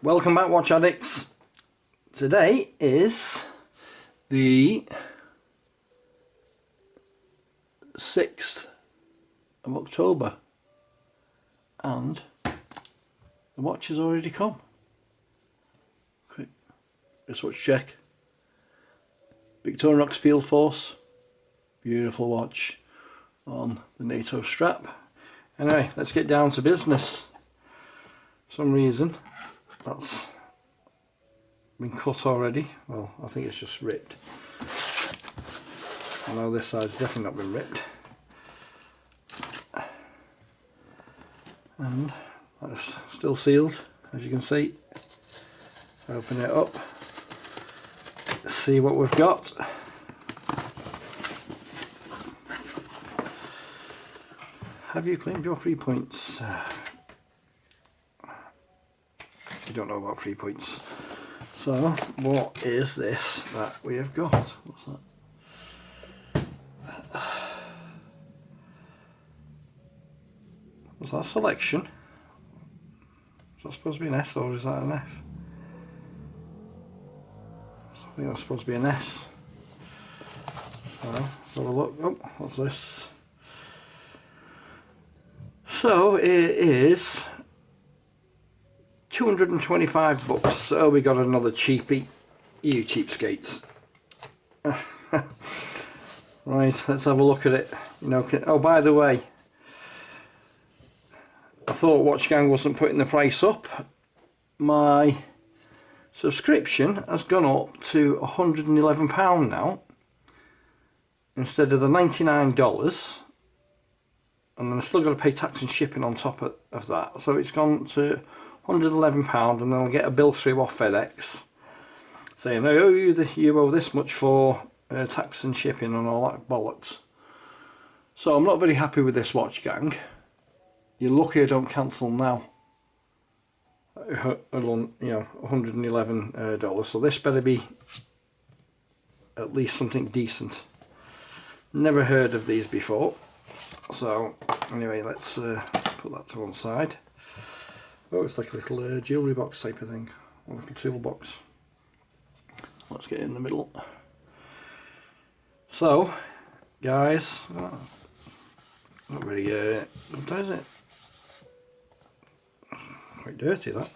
Welcome back, Watch Addicts. Today is the 6th of October and the watch has already come. Quick wristwatch check. Victorinox Field Force, beautiful watch on the NATO strap. Anyway, let's get down to business. For some reason that's been cut already. Well, I think it's just ripped. I know this side's definitely not been ripped. And that's still sealed, as you can see. Open it up, see what we've got. Have you claimed your 3 points? You don't know about 3 points. So, what is this that we have got? What's that? Was that selection? Is that supposed to be an S or is that an F? I think that's supposed to be an S. So, let's have a look. Oh, what's this? So, it is $225. So we got another cheapie. You cheapskates. Right, let's have a look at it. You know, oh, by the way, I thought Watch Gang wasn't putting the price up. My subscription has gone up to £111 now instead of the $99, and then I still got to pay tax and shipping on top of that. So it's gone to £111, and then I'll get a bill through off FedEx saying, "Oh, you owe this much for tax and shipping and all that bollocks." So I'm not very happy with this, Watch Gang. You're lucky I don't cancel now. $111. So this better be at least something decent. Never heard of these before. So anyway, let's put that to one side. Oh, it's like a little jewellery box type of thing, a little toolbox. Let's get in the middle. So, guys, not very good, is it? Quite dirty, that.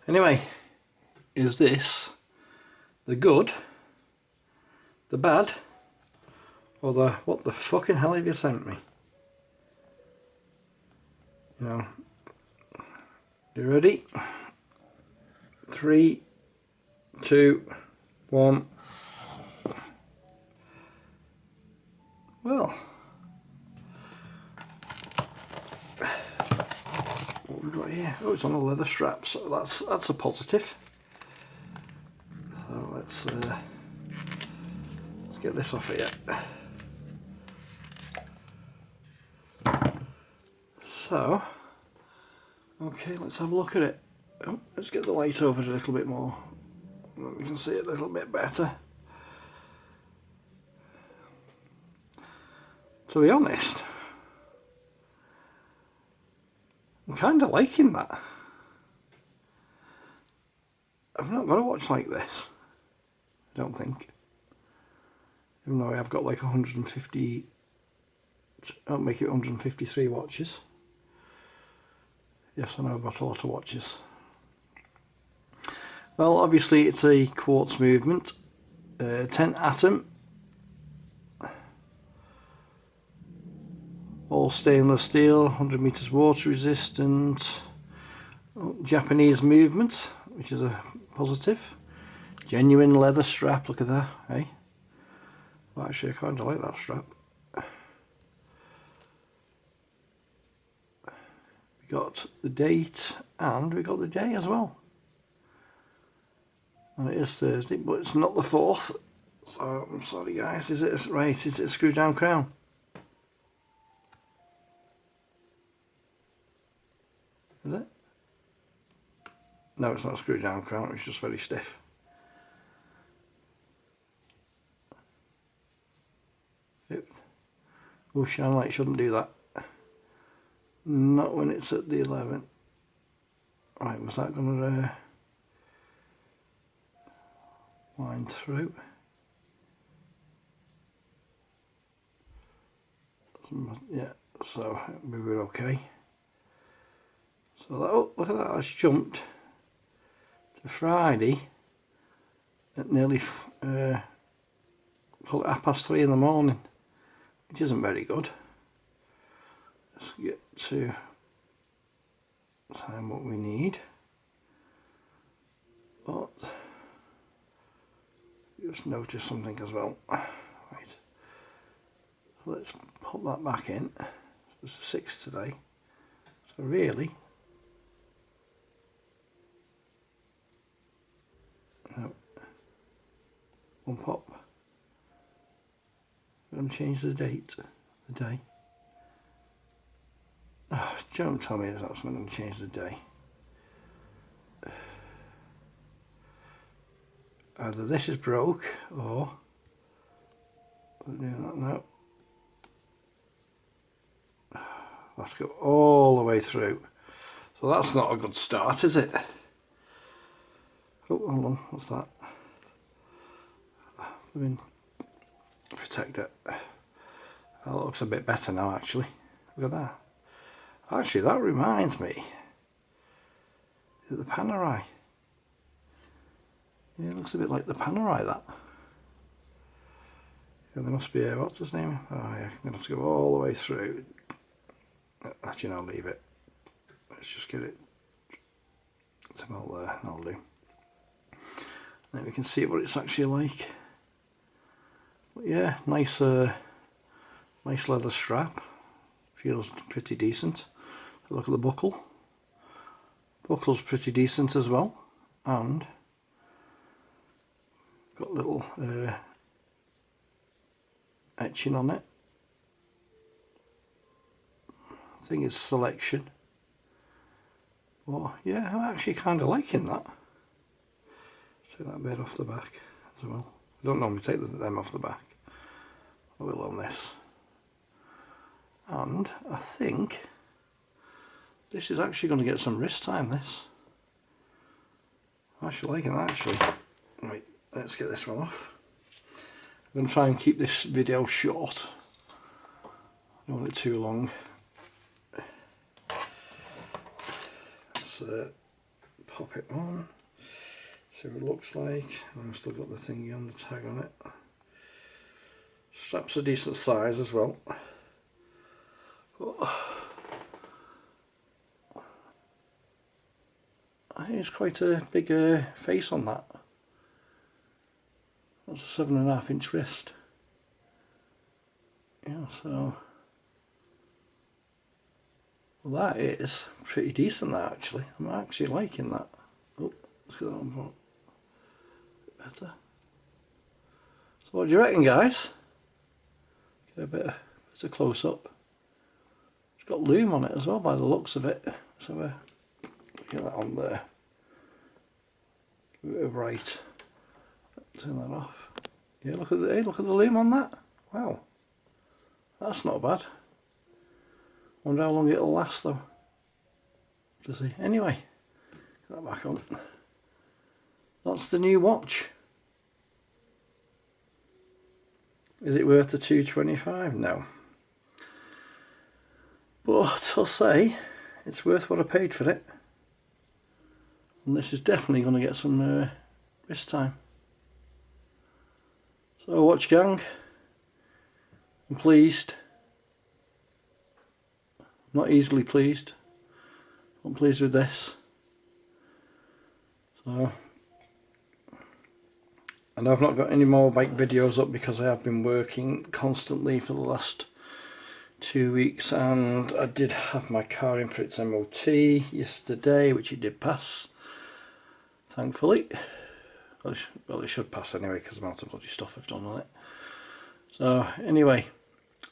Anyway, is this the good, the bad, or the what the fucking hell have you sent me? You know. You ready? 3, 2, 1. Well, what have we got here? Oh, it's on a leather strap, so that's a positive. So let's get this off here. So. Okay, let's have a look at it. Oh, let's get the light over it a little bit more. We can see it a little bit better. To be honest, I'm kind of liking that. I've not got a watch like this, I don't think. Even though I've got like 150, I'll make it 153 watches. Yes, I know I've got a lot of watches. Well, obviously it's a quartz movement, 10 atom, all stainless steel, 100 meters water resistant, Japanese movement, which is a positive, genuine leather strap, look at that, eh? Well, actually I kind of like that strap. Got the date and we got the day as well, and it is Thursday, but it's not the 4th, so I'm sorry guys. Is it right? Is it a screw down crown? Is it? No, it's not a screw down crown, it's just very stiff. Oh, shine light shouldn't do that. Not when it's at the 11. Right, was that going to wind through? Yeah, so we were okay. So that, oh, look at that, that's jumped to Friday at nearly call it 3:30 in the morning, which isn't very good. Let's get to time what we need. But just noticed something as well. Right. So let's put that back in. It's the 6th today. So really, no, one pop. I'm going to change the date, the day. Oh, don't tell me that's going to change the day. Either this is broke or we'll do that now. Let's go all the way through. So that's not a good start, is it? Oh, hold on, what's that? I mean, protect it. That looks a bit better now, actually. Look at that. Actually, that reminds me. Is it the Panerai? Yeah, it looks a bit like the Panerai, that. Yeah, there must be a, what's his name? Oh yeah, I'm going to have to go all the way through. Actually, no, I'll leave it. Let's just get it to about there, that'll do. Then we can see what it's actually like. But yeah, nice nice leather strap. Feels pretty decent. Look at the buckle. Buckle's pretty decent as well. And got little etching on it. I think it's Selection. Well, yeah, I'm actually kind of liking that. Take that bit off the back as well. I don't normally take them off the back. I will on this. And I think this is actually going to get some wrist time, this. I'm actually liking that, actually. Right, let's get this one off. I'm going to try and keep this video short. I don't want it too long. Let's pop it on. See what it looks like. I've still got the thingy on the tag on it. Strap's a decent size as well. It's quite a big face on that. That's a 7.5 inch wrist. Yeah, so well, that is pretty decent, that actually. I'm actually liking that. Oh, let's get that one a bit better. So what do you reckon, guys? Get a bit of close up. It's got loom on it as well by the looks of it. So get that on there. Give it a bit of right. Turn that off. Yeah, look at the loom on that. Wow, that's not bad. Wonder how long it'll last though. To see. Anyway, get that back on. That's the new watch. Is it worth the $225? No. But I'll say it's worth what I paid for it. And this is definitely going to get some wrist time. So watch gang, I'm pleased. Not easily pleased. I'm pleased with this. So I know I've not got any more bike videos up because I have been working constantly for the last 2 weeks, and I did have my car in for its MOT yesterday, which it did pass, thankfully. Well, it should pass anyway because the amount of bloody stuff I've done on it. So anyway,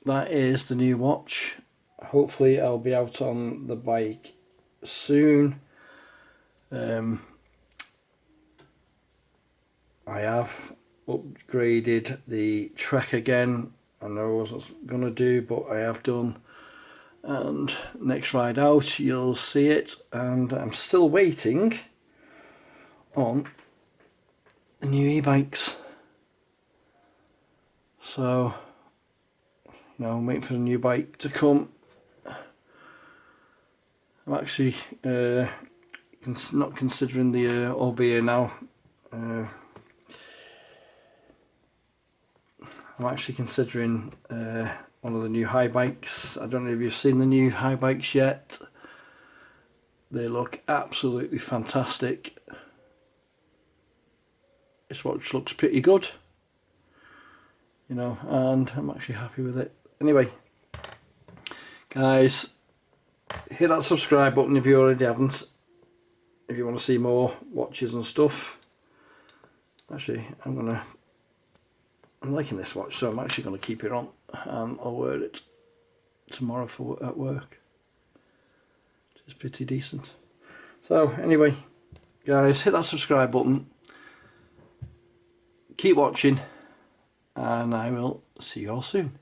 that is the new watch. Hopefully I'll be out on the bike soon. I have upgraded the Trek again. I know I wasn't going to do, but I have done. and next ride out you'll see it. And I'm still waiting on the new e-bikes, so I'm waiting for the new bike to come. I'm actually not considering the Orbea now. I'm actually considering one of the new high bikes. I don't know if you've seen the new high bikes yet. They look absolutely fantastic. This watch looks pretty good, and I'm actually happy with it. Anyway, guys, hit that subscribe button if you already haven't, if you want to see more watches and stuff. Actually, I'm liking this watch, so I'm actually going to keep it on, and I'll wear it tomorrow at work. It's pretty decent. So anyway, guys, hit that subscribe button, keep watching, and I will see you all soon.